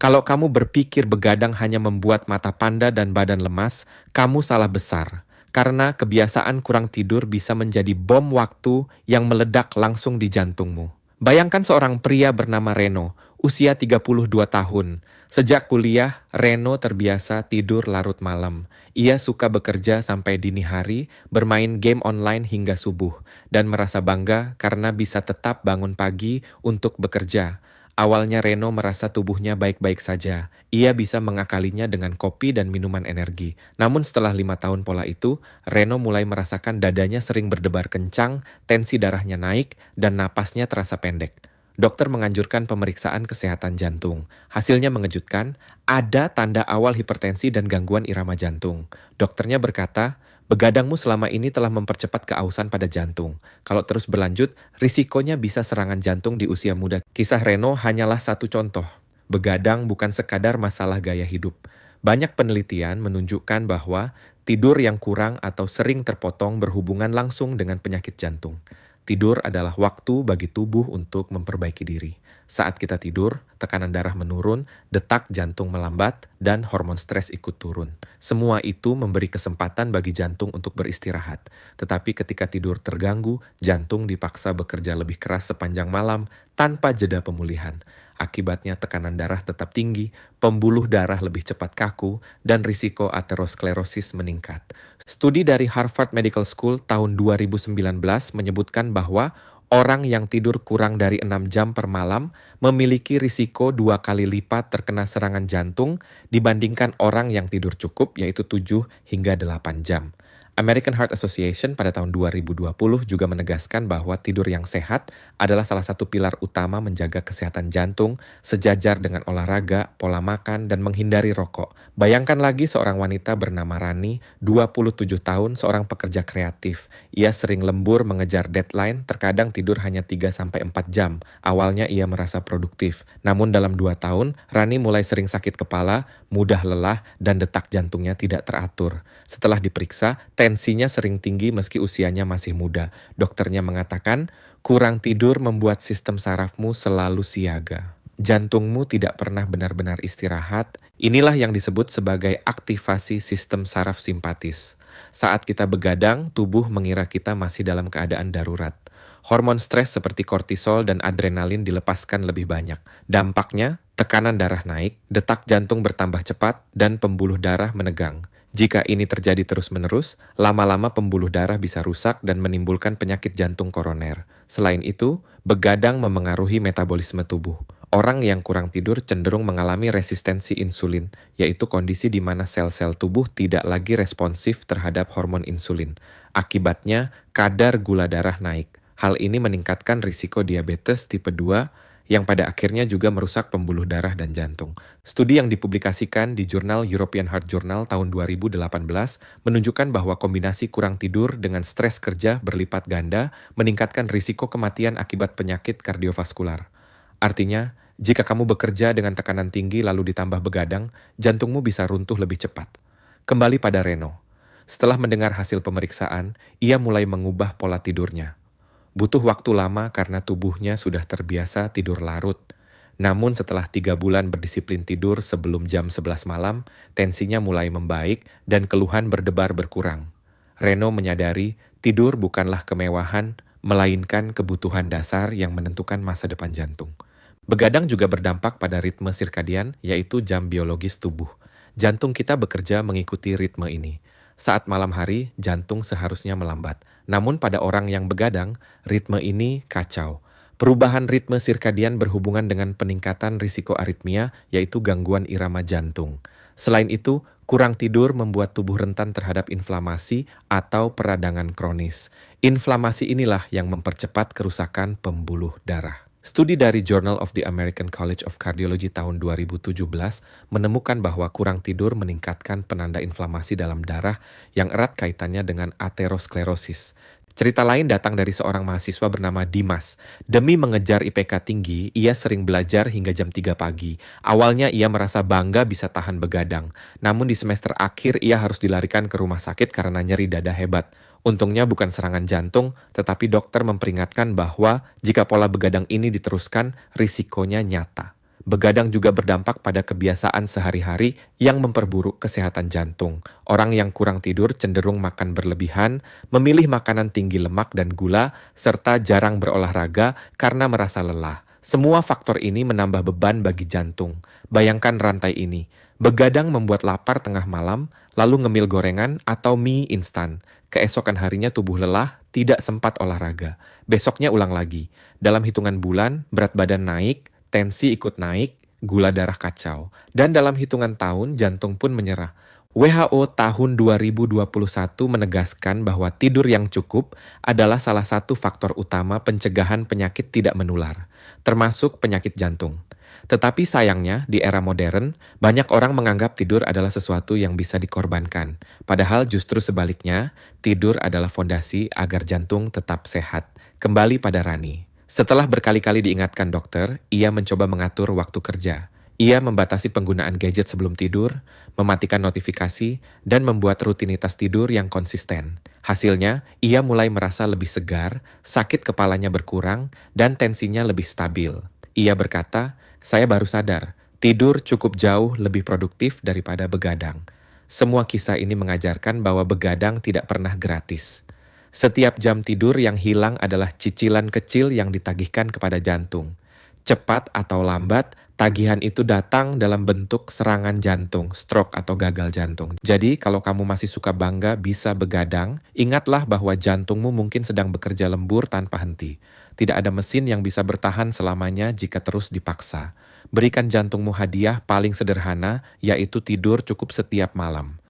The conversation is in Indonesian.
Kalau kamu berpikir begadang hanya membuat mata panda dan badan lemas, kamu salah besar. Karena kebiasaan kurang tidur bisa menjadi bom waktu yang meledak langsung di jantungmu. Bayangkan seorang pria bernama Reno, usia 32 tahun. Sejak kuliah, Reno terbiasa tidur larut malam. Ia suka bekerja sampai dini hari, bermain game online hingga subuh, dan merasa bangga karena bisa tetap bangun pagi untuk bekerja. Awalnya Reno merasa tubuhnya baik-baik saja. Ia bisa mengakalinya dengan kopi dan minuman energi. Namun setelah 5 tahun pola itu, Reno mulai merasakan dadanya sering berdebar kencang, tensi darahnya naik, dan napasnya terasa pendek. Dokter menganjurkan pemeriksaan kesehatan jantung. Hasilnya mengejutkan, ada tanda awal hipertensi dan gangguan irama jantung. Dokternya berkata, begadangmu selama ini telah mempercepat keausan pada jantung. Kalau terus berlanjut, risikonya bisa serangan jantung di usia muda. Kisah Reno hanyalah satu contoh. Begadang bukan sekadar masalah gaya hidup. Banyak penelitian menunjukkan bahwa tidur yang kurang atau sering terpotong berhubungan langsung dengan penyakit jantung. Tidur adalah waktu bagi tubuh untuk memperbaiki diri. Saat kita tidur, tekanan darah menurun, detak jantung melambat, dan hormon stres ikut turun. Semua itu memberi kesempatan bagi jantung untuk beristirahat. Tetapi ketika tidur terganggu, jantung dipaksa bekerja lebih keras sepanjang malam tanpa jeda pemulihan. Akibatnya tekanan darah tetap tinggi, pembuluh darah lebih cepat kaku, dan risiko aterosklerosis meningkat. Studi dari Harvard Medical School tahun 2019 menyebutkan bahwa orang yang tidur kurang dari 6 jam per malam memiliki risiko 2 kali lipat terkena serangan jantung dibandingkan orang yang tidur cukup, yaitu 7 hingga 8 jam. American Heart Association pada tahun 2020 juga menegaskan bahwa tidur yang sehat adalah salah satu pilar utama menjaga kesehatan jantung, sejajar dengan olahraga, pola makan, dan menghindari rokok. Bayangkan lagi seorang wanita bernama Rani, 27 tahun, seorang pekerja kreatif. Ia sering lembur mengejar deadline, terkadang tidur hanya 3-4 jam. Awalnya ia merasa produktif. Namun dalam 2 tahun, Rani mulai sering sakit kepala, mudah lelah, dan detak jantungnya tidak teratur. Setelah diperiksa, tensinya sering tinggi meski usianya masih muda. Dokternya mengatakan, kurang tidur membuat sistem sarafmu selalu siaga. Jantungmu tidak pernah benar-benar istirahat. Inilah yang disebut sebagai aktivasi sistem saraf simpatis. Saat kita begadang, tubuh mengira kita masih dalam keadaan darurat. Hormon stres seperti kortisol dan adrenalin dilepaskan lebih banyak. Dampaknya, tekanan darah naik, detak jantung bertambah cepat, dan pembuluh darah menegang. Jika ini terjadi terus-menerus, lama-lama pembuluh darah bisa rusak dan menimbulkan penyakit jantung koroner. Selain itu, begadang memengaruhi metabolisme tubuh. Orang yang kurang tidur cenderung mengalami resistensi insulin, yaitu kondisi di mana sel-sel tubuh tidak lagi responsif terhadap hormon insulin. Akibatnya, kadar gula darah naik. Hal ini meningkatkan risiko diabetes tipe 2, yang pada akhirnya juga merusak pembuluh darah dan jantung. Studi yang dipublikasikan di jurnal European Heart Journal tahun 2018 menunjukkan bahwa kombinasi kurang tidur dengan stres kerja berlipat ganda meningkatkan risiko kematian akibat penyakit kardiovaskular. Artinya, jika kamu bekerja dengan tekanan tinggi lalu ditambah begadang, jantungmu bisa runtuh lebih cepat. Kembali pada Reno. Setelah mendengar hasil pemeriksaan, ia mulai mengubah pola tidurnya. Butuh waktu lama karena tubuhnya sudah terbiasa tidur larut. Namun setelah 3 bulan berdisiplin tidur sebelum jam 11 malam, tensinya mulai membaik dan keluhan berdebar berkurang. Reno menyadari tidur bukanlah kemewahan, melainkan kebutuhan dasar yang menentukan masa depan jantung. Begadang juga berdampak pada ritme sirkadian, yaitu jam biologis tubuh. Jantung kita bekerja mengikuti ritme ini. Saat malam hari, jantung seharusnya melambat. Namun pada orang yang begadang, ritme ini kacau. Perubahan ritme sirkadian berhubungan dengan peningkatan risiko aritmia, yaitu gangguan irama jantung. Selain itu, kurang tidur membuat tubuh rentan terhadap inflamasi atau peradangan kronis. Inflamasi inilah yang mempercepat kerusakan pembuluh darah. Studi dari Journal of the American College of Cardiology tahun 2017 menemukan bahwa kurang tidur meningkatkan penanda inflamasi dalam darah yang erat kaitannya dengan aterosklerosis. Cerita lain datang dari seorang mahasiswa bernama Dimas. Demi mengejar IPK tinggi, ia sering belajar hingga jam 3 pagi. Awalnya ia merasa bangga bisa tahan begadang. Namun di semester akhir ia harus dilarikan ke rumah sakit karena nyeri dada hebat. Untungnya bukan serangan jantung, tetapi dokter memperingatkan bahwa jika pola begadang ini diteruskan, risikonya nyata. Begadang juga berdampak pada kebiasaan sehari-hari yang memperburuk kesehatan jantung. Orang yang kurang tidur cenderung makan berlebihan, memilih makanan tinggi lemak dan gula, serta jarang berolahraga karena merasa lelah. Semua faktor ini menambah beban bagi jantung. Bayangkan rantai ini. Begadang membuat lapar tengah malam, lalu ngemil gorengan atau mie instan. Keesokan harinya tubuh lelah, tidak sempat olahraga. Besoknya ulang lagi. Dalam hitungan bulan, berat badan naik, tensi ikut naik, gula darah kacau. Dan dalam hitungan tahun, jantung pun menyerah. WHO tahun 2021 menegaskan bahwa tidur yang cukup adalah salah satu faktor utama pencegahan penyakit tidak menular, termasuk penyakit jantung. Tetapi sayangnya, di era modern, banyak orang menganggap tidur adalah sesuatu yang bisa dikorbankan. Padahal justru sebaliknya, tidur adalah fondasi agar jantung tetap sehat. Kembali pada Rani. Setelah berkali-kali diingatkan dokter, ia mencoba mengatur waktu kerja. Ia membatasi penggunaan gadget sebelum tidur, mematikan notifikasi, dan membuat rutinitas tidur yang konsisten. Hasilnya, ia mulai merasa lebih segar, sakit kepalanya berkurang, dan tensinya lebih stabil. Ia berkata, "Saya baru sadar, tidur cukup jauh lebih produktif daripada begadang." Semua kisah ini mengajarkan bahwa begadang tidak pernah gratis. Setiap jam tidur yang hilang adalah cicilan kecil yang ditagihkan kepada jantung. Cepat atau lambat, tagihan itu datang dalam bentuk serangan jantung, stroke atau gagal jantung. Jadi, kalau kamu masih suka bangga bisa begadang, ingatlah bahwa jantungmu mungkin sedang bekerja lembur tanpa henti. Tidak ada mesin yang bisa bertahan selamanya jika terus dipaksa. Berikan jantungmu hadiah paling sederhana, yaitu tidur cukup setiap malam.